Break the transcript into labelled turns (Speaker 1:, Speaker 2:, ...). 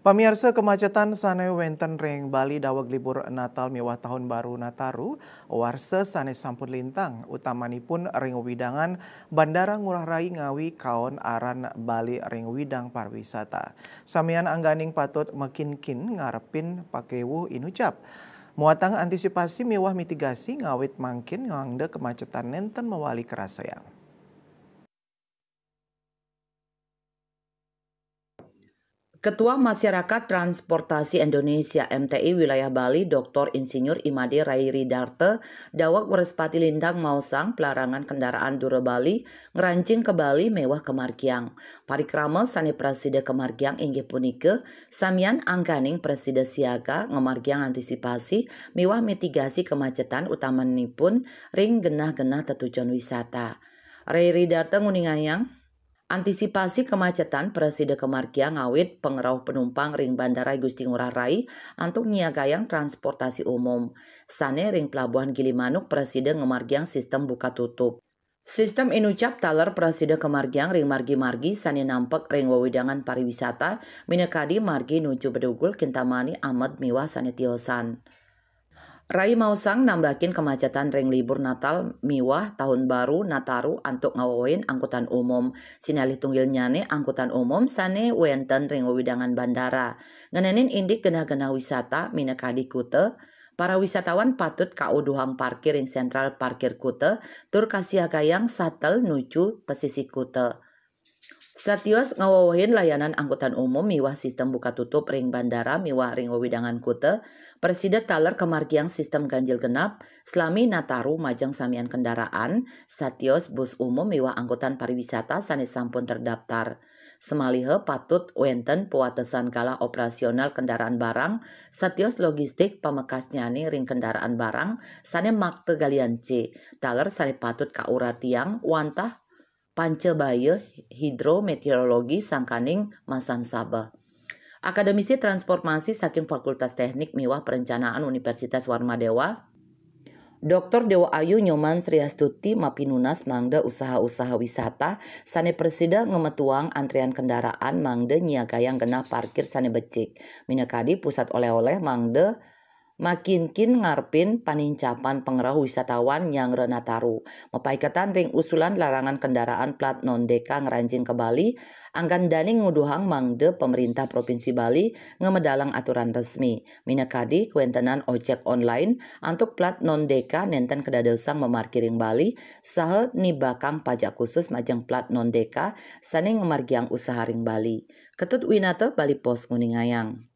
Speaker 1: Pamirsa kemacetan sane wenten ring Bali daweg libur Natal miwah tahun baru Nataru, warsa sane sampun lintang, utamanipun ring widangan Bandara Ngurah Rai Ngawi kaon aran Bali ring widang pariwisata. Samian angganing patut makin-kin ngarepin pakewuh inucap. Muatang antisipasi miwah mitigasi ngawit mangkin ngangde kemacetan nenten mewali kerasayang.
Speaker 2: Ketua Masyarakat Transportasi Indonesia MTI Wilayah Bali Dr. Insinyur Imade Rairi Darte dawak werespati lintang mausang pelarangan kendaraan dura Bali ngerancing ke Bali mewah kemargiang. Parikrama sane preside kemargiang inggih punike samian angganing preside siaga ngemargiang antisipasi mewah mitigasi kemacetan utamanipun ring genah-genah tetujuan wisata. Rairi Darte nguningayang antisipasi kemacetan Presiden Kemargia ngawit pengerauh penumpang ring Bandara Gusti Ngurah Rai untuk nyiagayang transportasi umum. Sane ring Pelabuhan Gilimanuk Presiden ngemargiang sistem buka tutup. Sistem inucap taler Presiden Kemargiang ring margi-margi sane nampek ring wewidangan pariwisata minekadi margi nuju Bedugul Kintamani Ahmad Miwah sane tiosan. Rai Mausang nambahin kemacetan ring libur Natal miwah tahun baru Nataru antuk ngawain angkutan umum. Sinalih tunggil nyane angkutan umum sane wenten ring wewidangan bandara. Ngenenin indik genah-genah wisata minekadi kute. Para wisatawan patut kauduhang parkir ring sentral parkir kute tur kasiagayang satel nuju pesisih kute. Satios ngawawahin layanan angkutan umum miwah sistem buka tutup ring bandara miwah ring wewidangan kute, Presiden taler kemargiang sistem ganjil genap, selami Nataru majang samian kendaraan, satios bus umum miwah angkutan pariwisata sanes sampun terdaftar. Semalihe patut wenten puatesan kala operasional kendaraan barang, satios logistik pamekas nyani ring kendaraan barang, sane makte galian C, taler sane patut kaura tiang, wantah Pancebaya Hidrometeorologi Sangkaning Masan Sabah. Akademisi Transformasi saking Fakultas Teknik Miwah Perencanaan Universitas Warmadewa, Dr. Dewa Ayu Nyoman Sriastuti Mapinunas mangde usaha-usaha wisata sane presida ngemetuang antrian kendaraan mangde nyiagayang genah parkir sane becik. Minekadi pusat oleh-oleh mangde makin-kin ngarpin panincapan pengerah wisatawan yang renataru. Mepaiketan ring usulan larangan kendaraan plat non-deka ngerancing ke Bali, anggan dani nguduhang mangde pemerintah Provinsi Bali ngemedalang aturan resmi. Minekadi kuentenan ojek online untuk plat non-deka nenten kedadosang memarkiring Bali, sahe nibakang pajak khusus majang plat non-deka sane ngemargiang usaha ring Bali. Ketut Winata Bali Pos nguningayang.